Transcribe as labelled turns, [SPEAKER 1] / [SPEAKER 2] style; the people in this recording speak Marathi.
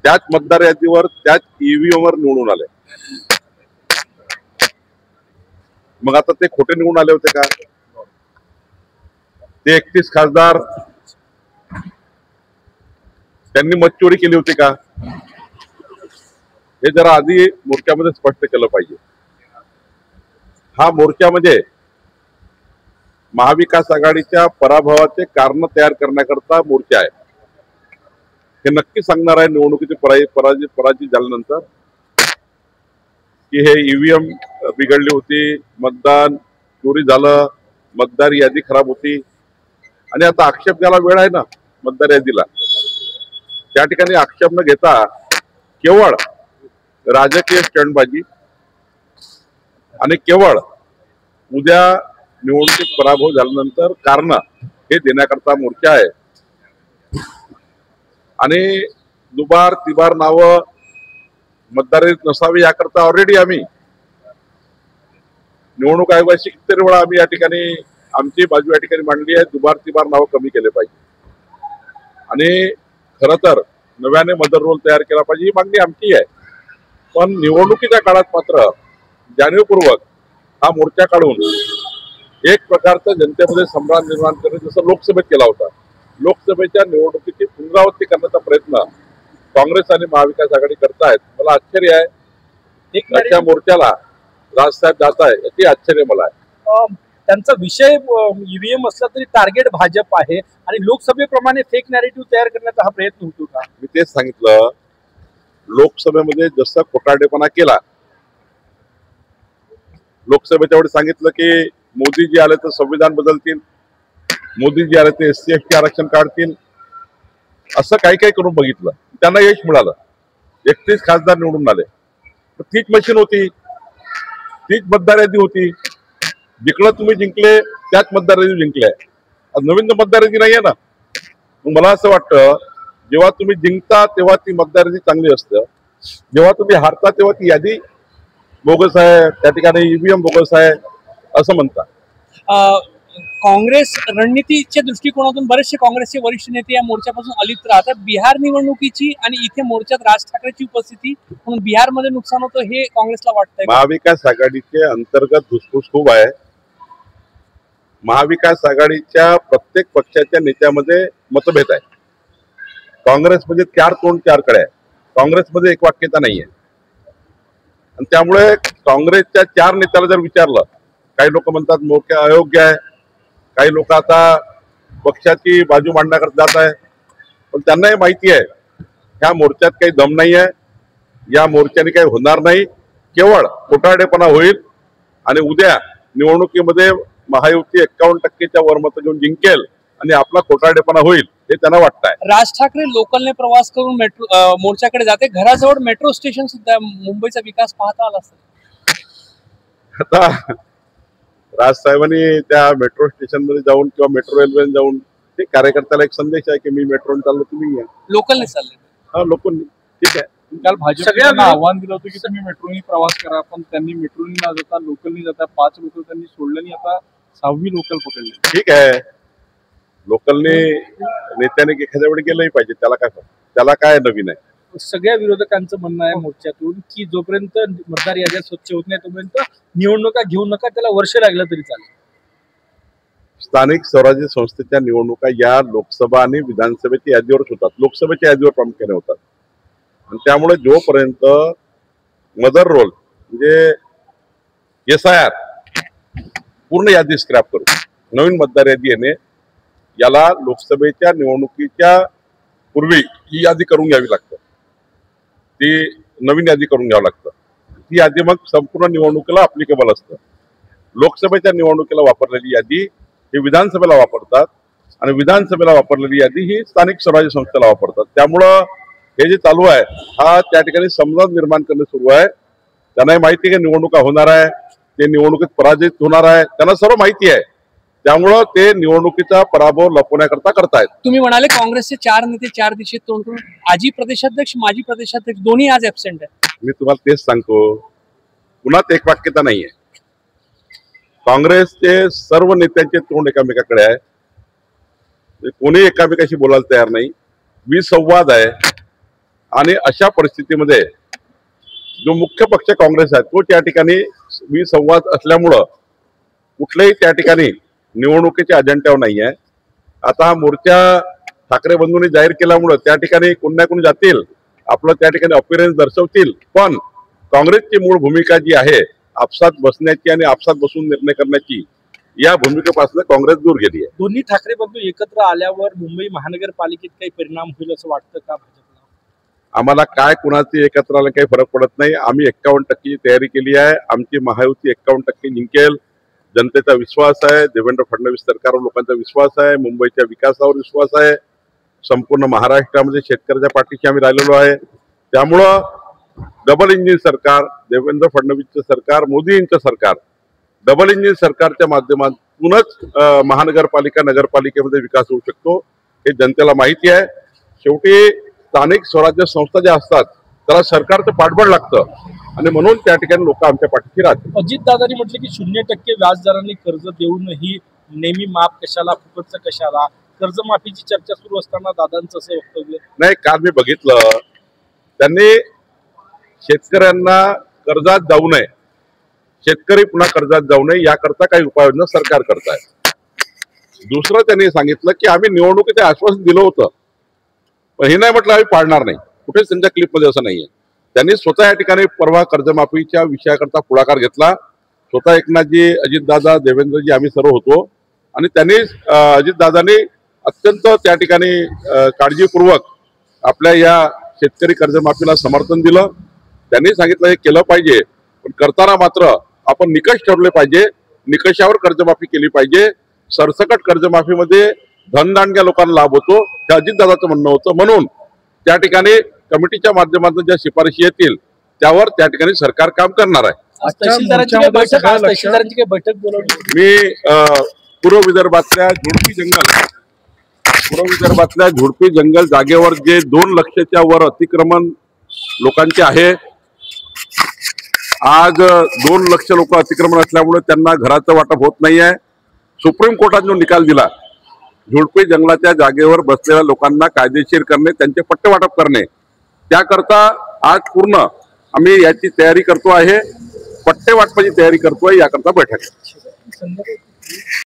[SPEAKER 1] त्याच मतदार यादीवर त्याच ईव्हीएम वर निवडून आले। मग आता ते खोटे निवडून आले होते का? ते 31 खासदार त्यांनी मतचोरी केली होती का? हे जरा आधी मोर्चामध्ये स्पष्ट केलं पाहिजे। हा मोर्चा म्हणजे महाविकास आघाडीच्या पराभवाचे कारण तयार करण्याकरता मोर्चा आहे। हे नक्की सांगणार आहे निवडणुकीचे पराजित झाल्यानंतर की हे ईव्हीएम बिघडली होती, मतदान चोरी झालं, मतदार यादी खराब होती आणि आता आक्षेप घ्यायला वेळ आहे ना मतदार यादीला। त्या ठिकाणी आक्षेप न घेता केवळ राजकीय स्टंटबाजी आणि केवळ उद्या निवडणुकीत पराभव झाल्यानंतर कारण हे देण्याकरता मोर्चा आहे। आणि दुबार तिबार नावं मतदारात नसावी याकरता ऑलरेडी आम्ही निवडणूक आयोगाशी कितीतरी वेळा आम्ही या ठिकाणी आमची बाजू या ठिकाणी मांडली आहे। दुबार तिबार नावं कमी केले पाहिजे आणि खरं तर नव्याने मदर रोल तयार केला पाहिजे ही मागणी आमची आहे। पण निवडणुकीच्या काळात मात्र जाणीवपूर्वक हा मोर्चा काढून एक प्रकारचं जनतेमध्ये संभ्रम निर्माण करणे जसं लोकसभेत केला होता। लोकसभेच्या निवडणुकीची पुनरावृत्ती करण्याचा प्रयत्न काँग्रेस आणि महाविकास आघाडी करतायत। मला आश्चर्य आहे त्या मोर्चाला राजसाहेब जात आहे याची आश्चर्य मला आहे।
[SPEAKER 2] त्यांचा विषय ईव्हीएम असला तरी टार्गेट भाजप आहे आणि लोकसभेप्रमाणे फेक नॅरेटिव्ह तयार करण्याचा हा प्रयत्न होतो का?
[SPEAKER 1] मी तेच सांगितलं, लोकसभेमध्ये जसं खोटारडेपणा केला, लोकसभेच्या वेळी सांगितलं की मोदीजी आले तर संविधान बदलतील, मोदीजी आले तर SC ST आरक्षण काढतील, असं काही काही करून बघितलं, त्यांना यश मिळालं। 31 खासदार निवडून आले। तीच मशीन होती, तीच मतदार यादी होती, जिकडं तुम्ही जिंकले त्याच मतदार यादी जिंकले। नवीन मतदार यादी नाहीये ना। मला असं वाटतं जेव्हा तुम्ही जिंकता तेव्हा ती मतदार यादी चांगली असते, जेव्हा तुम्ही हारता तेव्हा ती यादी बोगस आहे, त्या ठिकाणी ईव्हीएम बोगस आहे असं म्हणतात।
[SPEAKER 2] काँग्रेस रणनीतीच्या दृष्टिकोनातून बरेचसे काँग्रेसचे वरिष्ठ नेते या मोर्चापासून अलिप्त राहतात। बिहार निवडणुकीची आणि इथे मोर्चात राज ठाकरेंची उपस्थिती म्हणून बिहारमध्ये नुकसान होतं हे काँग्रेसला वाटतंय।
[SPEAKER 1] महाविकास आघाडीचे अंतर्गत धुसफूस खूप आहे। महाविकास आघाडीच्या प्रत्येक पक्षाच्या नेत्यामध्ये मतभेद आहे। काँग्रेसमध्ये 4 तोंड 4 कडे आहे, काँग्रेसमध्ये एक वाक्यता नाहीये। आणि त्यामुळे काँग्रेसच्या 4 नेत्याला जर विचारलं, काही लोक म्हणतात मोर्चा अयोग्य आहे, काही लोक आता पक्षाची बाजू मांडण्याकरता जात आहे, पण त्यांनाही माहिती आहे ह्या मोर्चात काही दम नाही आहे, या मोर्चाने काही होणार नाही, केवळ खोटारडेपणा होईल आणि उद्या निवडणुकीमध्ये महायुती 51% वर मतं घेऊन जिंकेल आणि आपला खोटारडेपणा होईल हे त्यांना वाटतंय।
[SPEAKER 2] राज ठाकरे लोकलने प्रवास करून मेट्रो मोर्चाकडे जाते, घराजवळ मेट्रो स्टेशन सुद्धा, मुंबईचा विकास पाहता आला असेल।
[SPEAKER 1] आता राजसाहेबांनी त्या मेट्रो स्टेशन मध्ये जाऊन किंवा मेट्रो रेल्वेने जाऊन ते कार्यकर्त्याला एक संदेश आहे की मी मेट्रोने चाललो, तुम्ही या।
[SPEAKER 2] लोकलने चालले,
[SPEAKER 1] हा लोकलने, ठीक आहे।
[SPEAKER 3] काल भाजपने आव्हान दिलं होतं की तुम्ही मेट्रोनी प्रवास करा, पण त्यांनी मेट्रोनी न जाता लोकलनी जाता 5 लोकल त्यांनी सोडलं आणि आता 6वी लोकल पकडली।
[SPEAKER 1] ठीक आहे, लोकलने नेत्याने एखाद्या वेळी गेलंही पाहिजे, त्याला काय नवीन आहे।
[SPEAKER 2] सगळ्या विरोधकांचं म्हणणं आहे मोर्चातून की जोपर्यंत मतदार याद्या स्वच्छ होत नाही तोपर्यंत निवडणुका घेऊ नका, त्याला वर्ष लागलं तरी चालेल।
[SPEAKER 1] स्थानिक स्वराज्य संस्थेच्या निवडणुका या लोकसभा आणि विधानसभेच्या यादीवरच होतात, लोकसभेच्या यादीवर प्रामुख्याने होतात। आणि त्यामुळे जोपर्यंत मदर रोल म्हणजे SIR पूर्ण यादी स्क्रॅप करू, नवीन मतदार यादी येणे, याला लोकसभेच्या निवडणुकीच्या पूर्वी ही यादी करून घ्यावी लागतं, ती नवीन यादी करून घ्यावं लागतं। ती यादी मग संपूर्ण निवडणुकीला अप्लिकेबल असतं। लोकसभेच्या निवडणुकीला वापरलेली यादी ही विधानसभेला वापरतात आणि विधानसभेला वापरलेली यादी ही स्थानिक स्वराज्य संस्थेला वापरतात। त्यामुळं हे जे चालू आहे हा त्या ठिकाणी समज निर्माण करणे सुरू आहे। त्यांनाही माहिती आहे की निवडणुका होणार आहे, ते निवडणुकीत पराजित होणार आहे, त्यांना सर्व माहिती आहे, त्यामुळं ते निवडणुकीचा पराभव लपवण्याकरता करतायत।
[SPEAKER 2] तुम्ही म्हणाले काँग्रेसचे 4 नेते 4 दिशेत तोंड करून, आजी प्रदेशाध्यक्ष माजी प्रदेशाध्यक्ष दोन्ही आज ऍब्सेंट आहे।
[SPEAKER 1] मी तुम्हाला तेच सांगतो, पुन्हा एक वाक्यता नाहीये। काँग्रेसचे सर्व नेत्यांचे तोंड एकामेकाकडे आहे, कोणी एकामेकाशी बोलायला तयार नाही, विसंवाद आहे। आणि अशा परिस्थितीमध्ये जो मुख्य पक्ष काँग्रेस आहे तो त्या ठिकाणी विसंवाद असल्यामुळं कुठल्याही त्या ठिकाणी निवडणुकीच्या अजेंड्यावर नाही आहे. आता हा मोर्चा ठाकरे बंधूंनी जाहीर केल्यामुळं त्या ठिकाणी कोण ना कोण जातील, आपलं त्या ठिकाणी अपीयरन्स दर्शवतील, पण काँग्रेसची मूळ भूमिका जी आहे आपसात बसण्याची आणि आपसात बसून निर्णय करण्याची, या भूमिकेपासून काँग्रेस दूर गेली आहे.
[SPEAKER 4] दोन्ही ठाकरे बंधू एकत्र आल्यावर मुंबई महानगरपालिकेत काही परिणाम होईल असं वाटतं का भाजपला?
[SPEAKER 1] आम्हाला काय कुणाची एकत्र आलं काही फरक पडत नाही. आम्ही 51% तयारी केली आहे. आमची महायुती 51% जिंकेल. जनतेचा विश्वास आहे, देवेंद्र फडणवीस सरकारवर लोकांचा विश्वास आहे, मुंबईच्या विकासावर विश्वास आहे, संपूर्ण महाराष्ट्रामध्ये शेतकऱ्याच्या पाठीशी आम्ही राहिलेलो आहे. त्यामुळं डबल इंजिन सरकार, देवेंद्र फडणवीसचं सरकार, मोदी यांचं सरकार, डबल इंजिन सरकारच्या माध्यमातूनच महानगरपालिका नगरपालिकेमध्ये विकास होऊ शकतो हे जनतेला माहिती आहे. शेवटी स्थानिक स्वराज्य संस्था ज्या असतात त्याला सरकारचं पाठबळ लागतं आणि म्हणून त्या ठिकाणी लोक आमच्या पाठीशी राहतात.
[SPEAKER 4] अजितदादांनी म्हटलं की 0% व्याजदरांनी कर्ज देऊनही नेहमी माफ कशाला, फुकटचं कशाला, कर्जमाफीची चर्चा सुरू असताना दादांचं असं वक्तव्य.
[SPEAKER 1] नाही, काल मी बघितलं त्यांनी शेतकऱ्यांना कर्जात जाऊ नये, शेतकरी पुन्हा कर्जात जाऊ नये याकरता काही उपाययोजना सरकार करत आहे. दुसरं त्यांनी सांगितलं की आम्ही निवडणुकीचे आश्वासन दिलं होतं पण हे नाही म्हटलं आम्ही पाळणार नाही. कुठेच त्यांच्या क्लिपमध्ये असं नाहीये. त्यांनी स्वतः या ठिकाणी परवा कर्जमाफीच्या विषयाकरता पुढाकार घेतला. स्वतः एकनाथजी, अजितदादा, देवेंद्रजी आम्ही सर्व होतो आणि त्यांनी अजितदादांनी अत्यंत त्या ठिकाणी काळजीपूर्वक आपल्या या शेतकरी कर्जमाफीला समर्थन दिलं. त्यांनी सांगितलं हे केलं पाहिजे पण करताना मात्र आपण निकष ठरवले पाहिजे, निकषावर कर्जमाफी केली पाहिजे. सरसकट कर्जमाफीमध्ये धनदांडग्या लोकांना लाभ होतो हे अजितदादाचं म्हणणं होतं. म्हणून त्या ठिकाणी कमिटीच्या माध्यमातून ज्या शिफारशी येतील त्यावर त्या ठिकाणी सरकार काम करणार आहे.
[SPEAKER 4] तहसीलदारांची काही बैठक बोलवली.
[SPEAKER 1] मी पूर्व विदर्भातल्या झुडपी जंगल जागेवर जे 2 लक्षच्या वर अतिक्रमण लोकांचे आहे, आज 2 लक्ष लोक अतिक्रमण असल्यामुळे त्यांना घराचं वाटप होत नाही आहे. सुप्रीम कोर्टात जो निकाल दिला, झुडपी जंगलाच्या जागेवर बसलेल्या लोकांना कायदेशीर करणे, त्यांचे पट्टे वाटप करणे, त्याकरता आज पूर्ण आम्ही याची तयारी करतो आहे, पट्टे वाटपाची तयारी करतोय, याकरता बैठक.